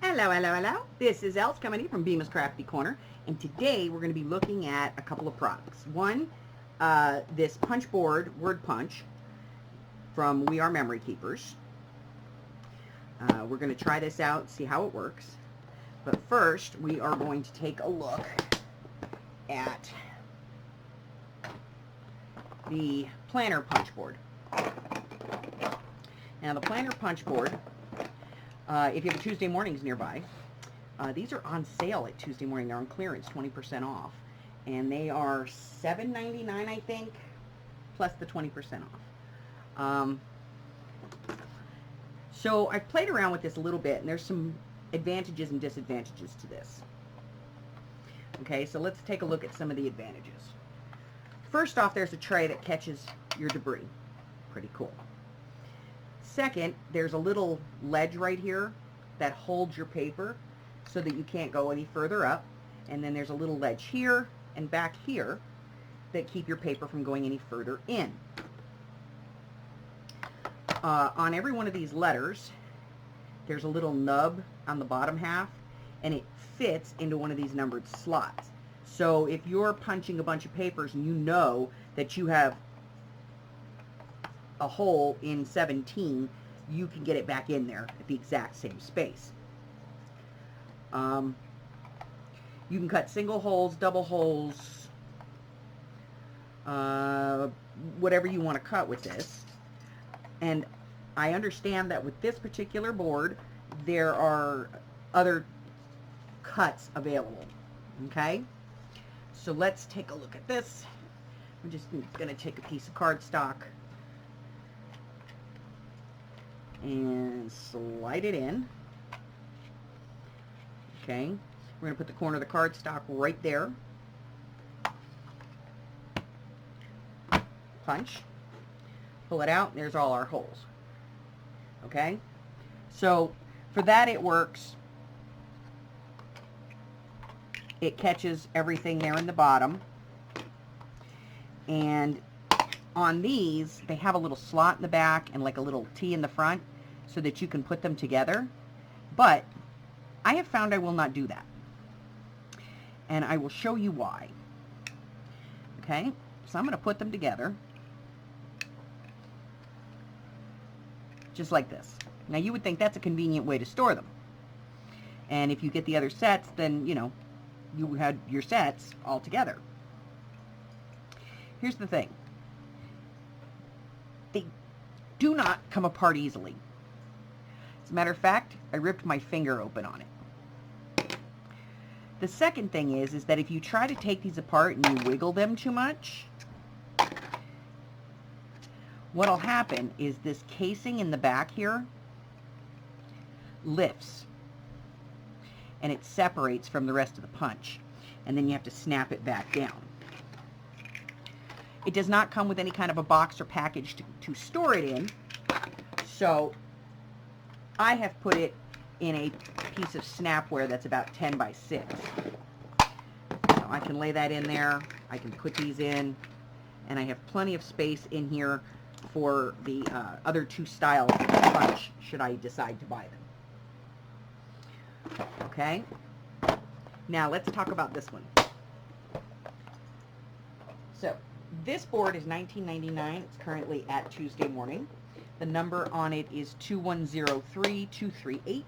Hello, hello, hello. This is Els coming in from Bemis Crafty Corner, and today we're going to be looking at a couple of products. One, this punch board, word punch, from We Are Memory Keepers. We're going to try this out, see how it works. But first, we are going to take a look at the planner punch board. Now, the planner punch board, if you have a Tuesday mornings nearby, these are on sale at Tuesday morning. They're on clearance, 20% off. And they are $7.99, I think, plus the 20% off. So I've played around with this a little bit, and there's some advantages and disadvantages to this. Okay, so let's take a look at some of the advantages. First off, there's a tray that catches your debris. Pretty cool. Second, there's a little ledge right here that holds your paper so that you can't go any further up. And then there's a little ledge here and back here that keep your paper from going any further in. On every one of these letters, there's a little nub on the bottom half, and it fits into one of these numbered slots. So if you're punching a bunch of papers and you know that you have a hole in 17, you can get it back in there at the exact same space. You can cut single holes, double holes, whatever you want to cut with this. And I understand that with this particular board, there are other cuts available. Okay? So let's take a look at this. I'm just going to take a piece of cardstock and slide it in. Okay, we're going to put the corner of the cardstock right there. Punch. Pull it out, and there's all our holes. Okay, so for that it works. It catches everything there in the bottom. And on these, they have a little slot in the back and like a little T in the front so that you can put them together. But I have found I will not do that. And I will show you why. Okay, so I'm going to put them together. Just like this. Now you would think that's a convenient way to store them. And if you get the other sets, then, you know, you had your sets all together. Here's the thing. They do not come apart easily. As a matter of fact, I ripped my finger open on it. The second thing is that if you try to take these apart and you wiggle them too much, what'll happen is this casing in the back here lifts and it separates from the rest of the punch, and then you have to snap it back down. It does not come with any kind of a box or package to store it in, so I have put it in a piece of snapware that's about 10 by 6. So I can lay that in there, I can put these in, and I have plenty of space in here for the other two styles of punch should I decide to buy them. Okay, now let's talk about this one. So this board is $19.99. It's currently at Tuesday morning. The number on it is 2103238.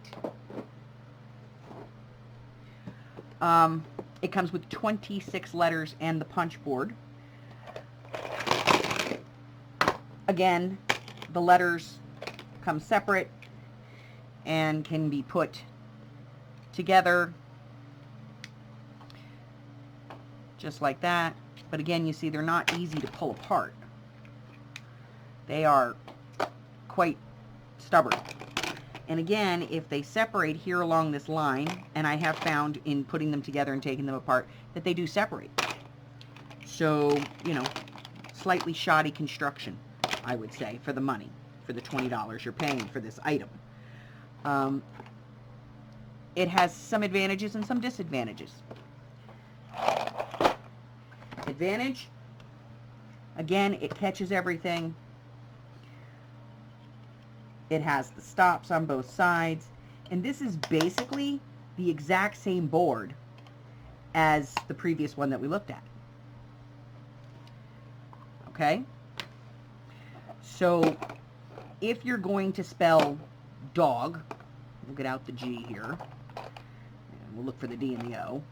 It comes with 26 letters and the punch board. Again, the letters come separate and can be put together just like that. But again, you see they're not easy to pull apart. They are quite stubborn. And again, if they separate here along this line, and I have found in putting them together and taking them apart that they do separate. So, you know, slightly shoddy construction, I would say, for the money, for the $20 you're paying for this item. It has some advantages and some disadvantages. Advantage, again, it catches everything. It has the stops on both sides, And this is basically the exact same board as the previous one that we looked at. Okay? So if you're going to spell dog, we'll get out the G here. And we'll look for the D and the O.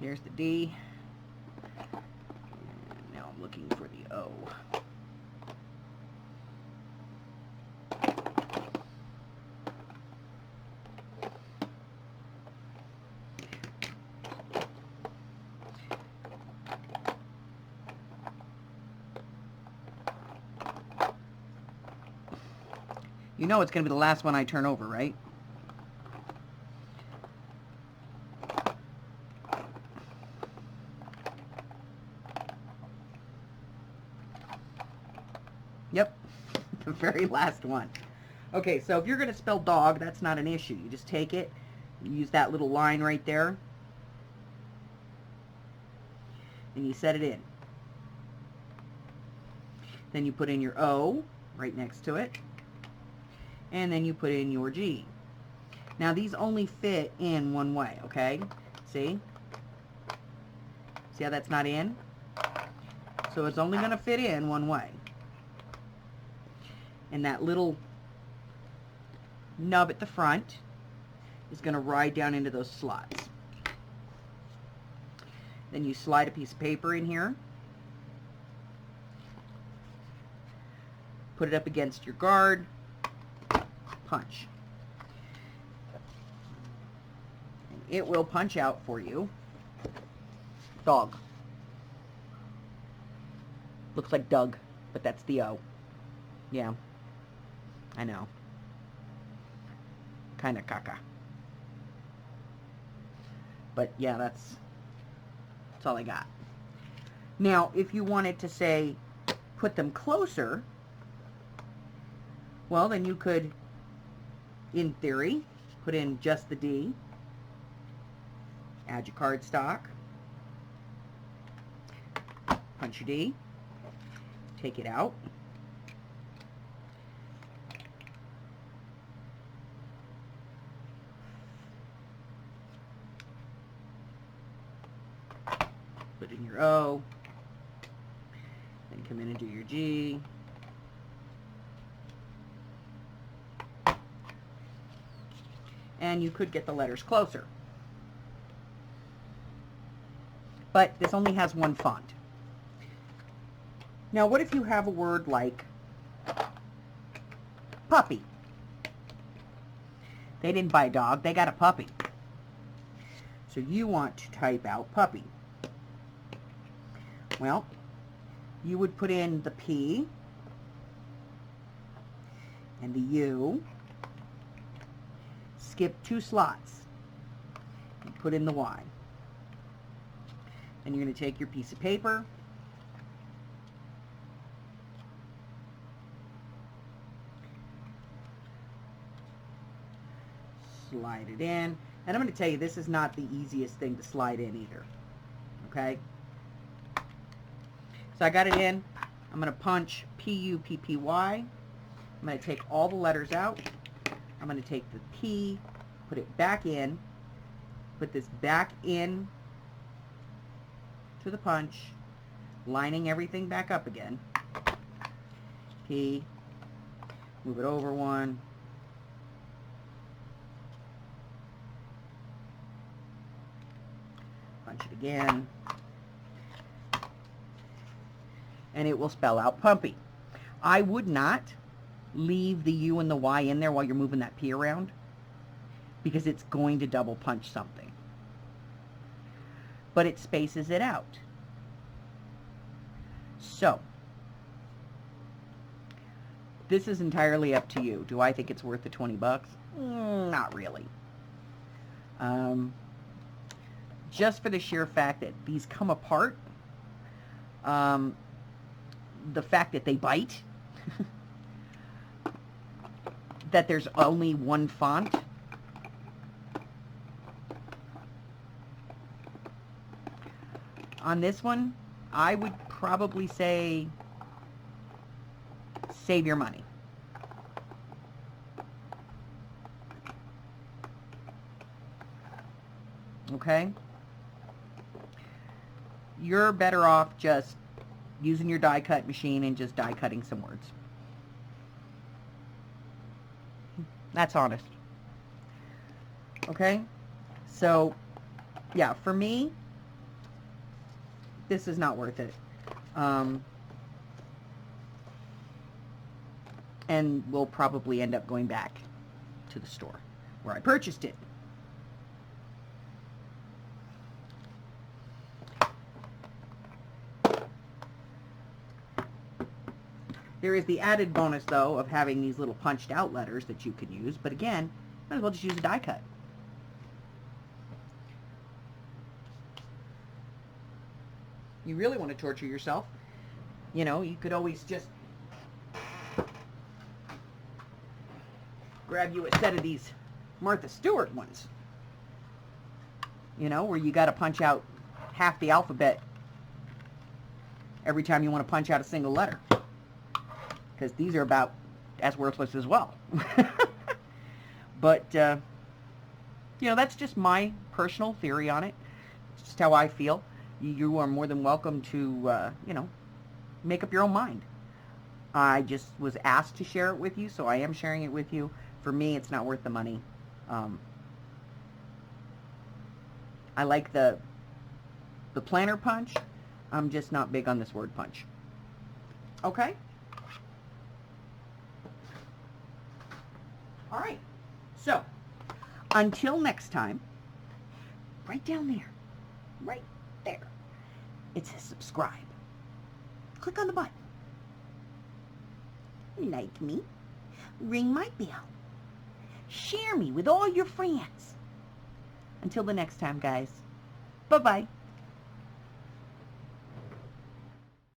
There's the D. And now I'm looking for the O. You know it's going to be the last one I turn over, right? Yep, the very last one. Okay, so if you're going to spell dog, that's not an issue. You just take it, you use that little line right there, and you set it in. Then you put in your O right next to it, and then you put in your G. Now these only fit in one way, okay? See? See how that's not in? So it's only going to fit in one way. And that little nub at the front is going to ride down into those slots. Then you slide a piece of paper in here. Put it up against your guard. Punch. And it will punch out for you. Dog. Looks like Doug, but that's the O. Yeah. I know. Kinda caca. But yeah, that's all I got. Now, if you wanted to say, put them closer, well, then you could, in theory, put in just the D, add your cardstock, punch your D, take it out, put in your O, then come in and do your G, and you could get the letters closer. But this only has one font. Now what if you have a word like puppy? They didn't buy a dog, they got a puppy. So you want to type out puppy. Well, you would put in the P and the U, skip 2 slots, and put in the Y. And you're going to take your piece of paper, slide it in, and I'm going to tell you this is not the easiest thing to slide in either. Okay? So I got it in. I'm going to punch P-U-P-P-Y. I'm going to take all the letters out. I'm going to take the P, put it back in, put this back in to the punch, lining everything back up again. P, move it over one, punch it again, and it will spell out puppy. I would not leave the U and the Y in there while you're moving that P around, because it's going to double punch something. But it spaces it out. So, this is entirely up to you. Do I think it's worth the 20 bucks? Not really. Just for the sheer fact that these come apart, the fact that they bite, that there's only one font, on this one, I would probably say save your money. Okay? You're better off just using your die cut machine and just die cutting some words. That's honest. Okay? So, yeah, for me, this is not worth it. And we'll probably end up going back to the store where I purchased it. There is the added bonus, though, of having these little punched out letters that you can use. But again, might as well just use a die cut. You really want to torture yourself, you know, you could always just grab you a set of these Martha Stewart ones, you know, where you got to punch out half the alphabet every time you want to punch out a single letter, because these are about as worthless as well. But, you know, that's just my personal theory on it. It's just how I feel. You are more than welcome to, you know, make up your own mind. I just was asked to share it with you, so I am sharing it with you. For me, it's not worth the money. I like the planner punch. I'm just not big on this word punch. Okay? All right. So, until next time, right down there, right there, it says subscribe. Click on the button. Like me. Ring my bell. Share me with all your friends. Until the next time, guys. Bye-bye.